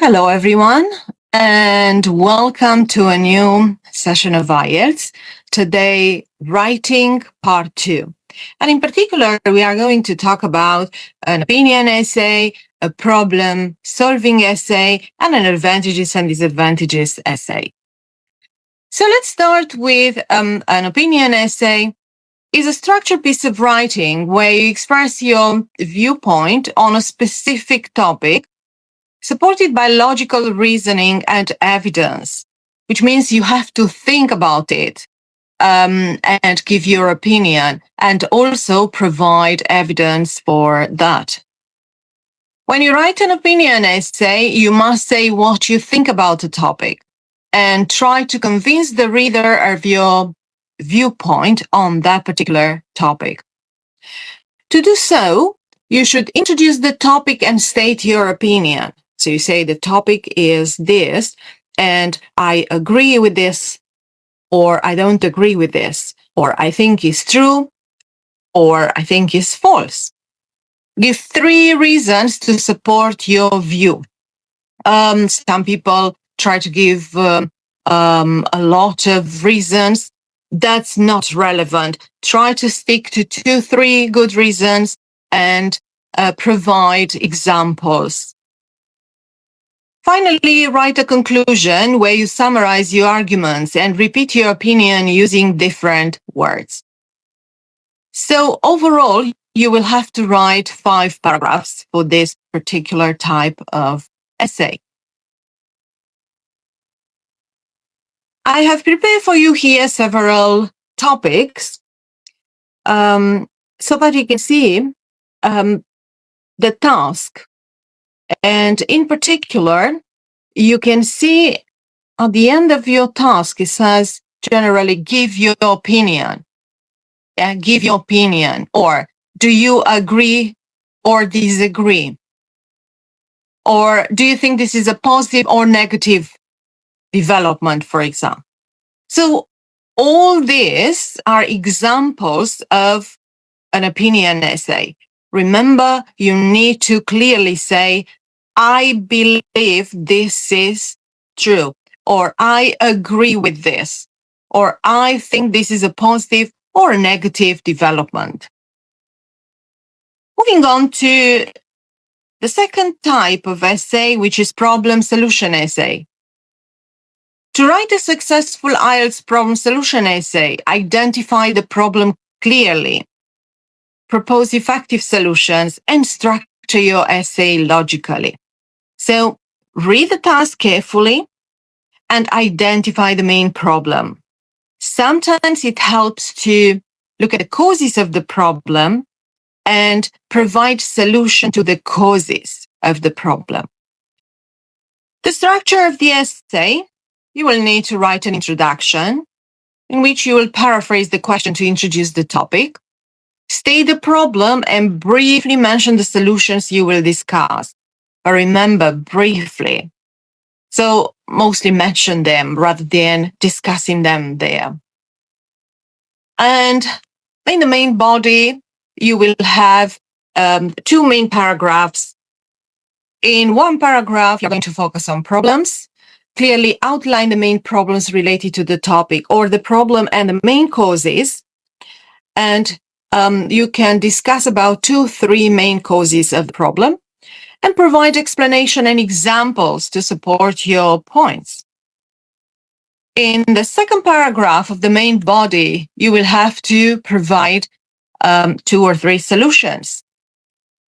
Hello, everyone, and welcome to a new session of IELTS. Today, writing part 2. And in particular, we are going to talk about an opinion essay, a problem-solving essay, and an advantages and disadvantages essay. So let's start with an opinion essay. Is a structured piece of writing where you express your viewpoint on a specific topic, supported by logical reasoning and evidence, which means you have to think about it and give your opinion and also provide evidence for that. When you write an opinion essay, you must say what you think about the topic and try to convince the reader of your viewpoint on that particular topic. To do so, you should introduce the topic and state your opinion. So you say the topic is this, and I agree with this, or I don't agree with this, or I think it's true, or I think it's false. Give 3 reasons to support your view. Some people try to give a lot of reasons. That's not relevant. Try to stick to 2-3 good reasons and provide examples. Finally, write a conclusion where you summarize your arguments and repeat your opinion using different words. So overall, you will have to write 5 paragraphs for this particular type of essay. I have prepared for you here several topics so that you can see the task. And in particular, you can see at the end of your task, it says generally give your opinion. Give your opinion, or do you agree or disagree? Or do you think this is a positive or negative development, for example? So all these are examples of an opinion essay. Remember, you need to clearly say, I believe this is true, or I agree with this, or I think this is a positive or a negative development. Moving on to the second type of essay, which is problem-solution essay. To write a successful IELTS problem-solution essay, identify the problem clearly, propose effective solutions, and structure your essay logically. So read the task carefully and identify the main problem. Sometimes it helps to look at the causes of the problem and provide solution to the causes of the problem. The structure of the essay, you will need to write an introduction in which you will paraphrase the question to introduce the topic, state the problem, and briefly mention the solutions you will discuss. But remember, briefly. So mostly mention them rather than discussing them there. And in the main body, you will have 2 main paragraphs. In one paragraph, you're going to focus on problems, clearly outline the main problems related to the topic or the problem and the main causes. And you can discuss about 2-3 main causes of the problem and provide explanation and examples to support your points. In the second paragraph of the main body, you will have to provide 2 or 3 solutions.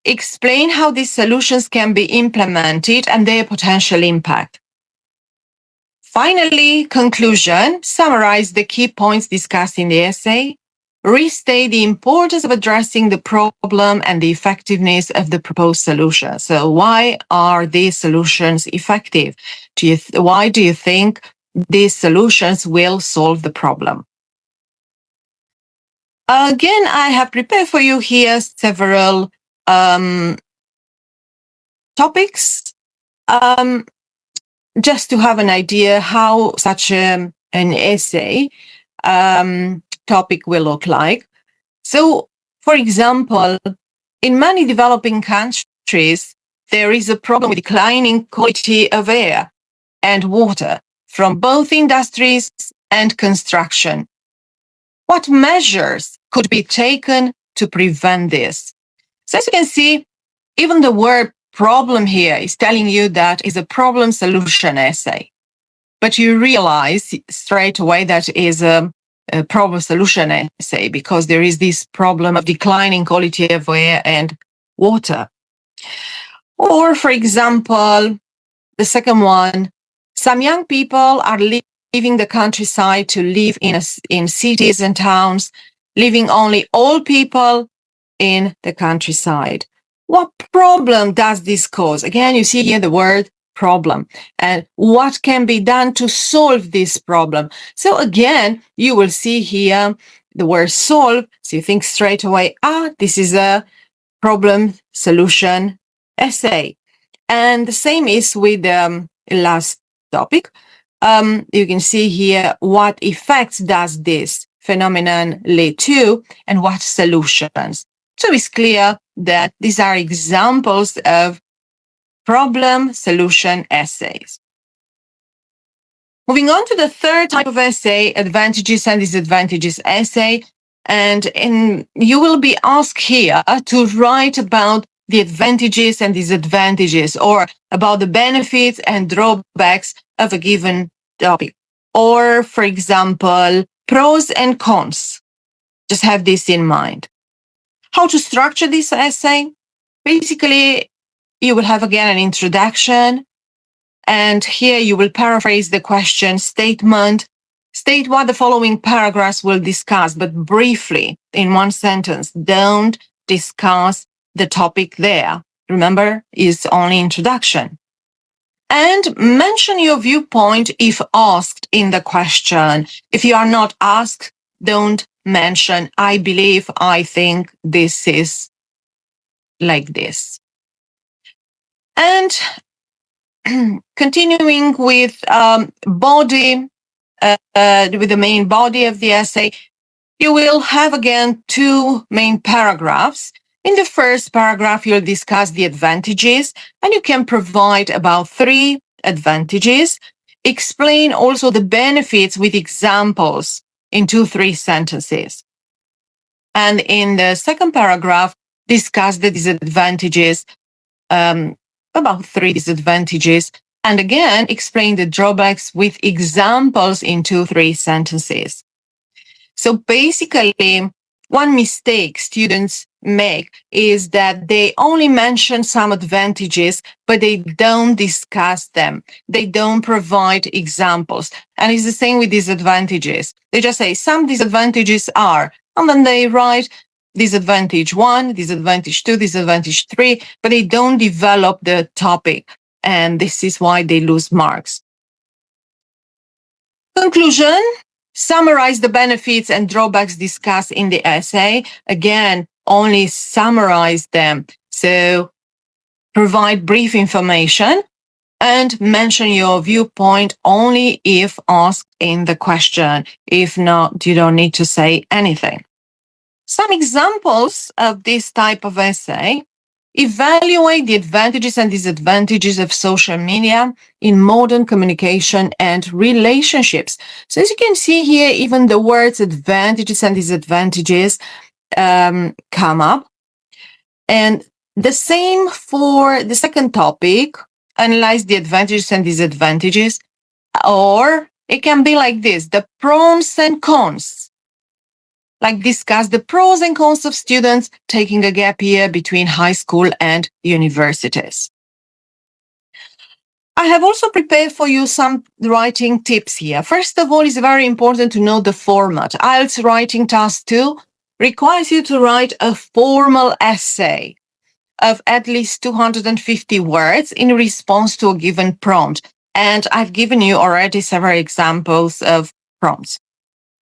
Explain how these solutions can be implemented and their potential impact. Finally, conclusion, summarize the key points discussed in the essay, restate the importance of addressing the problem and the effectiveness of the proposed solution. So why are these solutions effective? Why do you think these solutions will solve the problem? Again, I have prepared for you here several topics, just to have an idea how such an essay topic will look like. So, for example, in many developing countries, there is a problem with declining quality of air and water from both industries and construction. What measures could be taken to prevent this? So as you can see, even the word problem here is telling you that is a problem solution essay. But you realize straight away that is a problem solution essay because there is this problem of declining quality of air and water. Or, for example, the second one, some young people are leaving the countryside to live in cities and towns, leaving only old people in the countryside. What problem does this cause? Again, you see here the word problem and what can be done to solve this problem. So again, you will see here the word solve. So you think straight away, this is a problem solution essay. And the same is with the last topic. You can see here what effects does this phenomenon lead to and what solutions. So it's clear that these are examples of problem solution essays. Moving on to the third type of essay, advantages and disadvantages essay. And you will be asked here to write about the advantages and disadvantages or about the benefits and drawbacks of a given topic. Or, for example, pros and cons. Just have this in mind. How to structure this essay? Basically, you will have again an introduction, and here you will paraphrase the question statement. State what the following paragraphs will discuss, but briefly in one sentence. Don't discuss the topic there. Remember, it's only introduction. And mention your viewpoint if asked in the question. If you are not asked, don't mention, I believe, I think this is like this. And continuing with body, with the main body of the essay, you will have again two main paragraphs. In the first paragraph, you'll discuss the advantages, and you can provide about 3 advantages. Explain also the benefits with examples in 2-3 sentences. And in the second paragraph, discuss the disadvantages, about 3 disadvantages, and again, explain the drawbacks with examples in 2-3 sentences. So basically, one mistake students make is that they only mention some advantages, but they don't discuss them. They don't provide examples. And it's the same with disadvantages. They just say some disadvantages are, and then they write disadvantage 1, disadvantage 2, disadvantage 3, but they don't develop the topic. And this is why they lose marks. Conclusion. Summarize the benefits and drawbacks discussed in the essay. Again, only summarize them. So provide brief information and mention your viewpoint only if asked in the question. If not, you don't need to say anything. Some examples of this type of essay. Evaluate the advantages and disadvantages of social media in modern communication and relationships. So as you can see here, even the words advantages and disadvantages come up. And the same for the second topic, analyze the advantages and disadvantages. Or it can be like this, the pros and cons. Like discuss the pros and cons of students taking a gap year between high school and universities. I have also prepared for you some writing tips here. First of all, it's very important to know the format. IELTS Writing Task 2 requires you to write a formal essay of at least 250 words in response to a given prompt. And I've given you already several examples of prompts.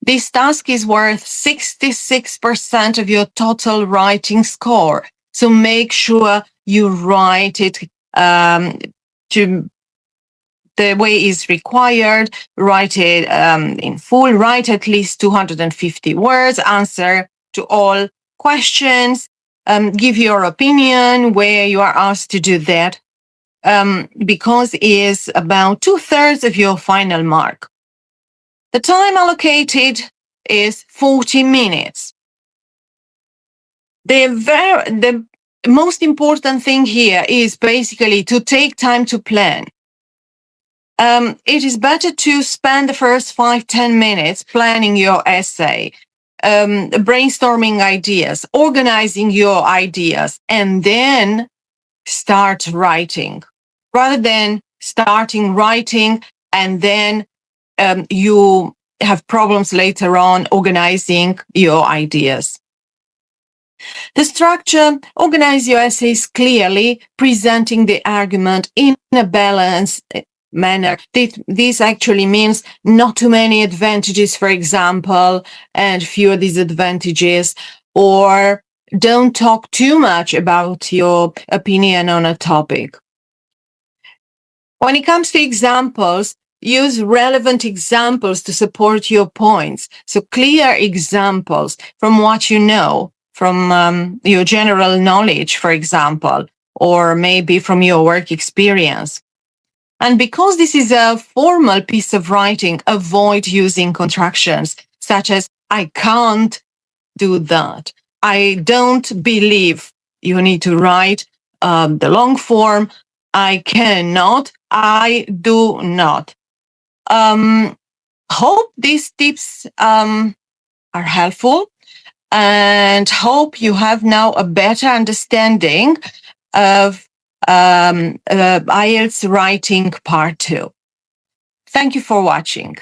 This task is worth 66% of your total writing score. So make sure you write it to the way is required. Write it in full. Write at least 250 words. Answer to all questions. give your opinion where you are asked to do that, because it is about 2/3 of your final mark. The time allocated is 40 minutes. The most important thing here is basically to take time to plan. It is better to spend the first 5-10 minutes planning your essay, brainstorming ideas, organizing your ideas, and then start writing, rather than starting writing and then you have problems later on organizing your ideas. The structure: organize your essays clearly, presenting the argument in a balanced manner. This actually means not too many advantages, for example, and fewer disadvantages, or don't talk too much about your opinion on a topic. When it comes to examples, use relevant examples to support your points. So clear examples from what you know, from your general knowledge, for example, or maybe from your work experience. And because this is a formal piece of writing, avoid using contractions such as I can't do that. I don't believe. You need to write the long form. I cannot. I do not. Hope these tips are helpful, and hope you have now a better understanding of IELTS writing part 2. Thank you for watching.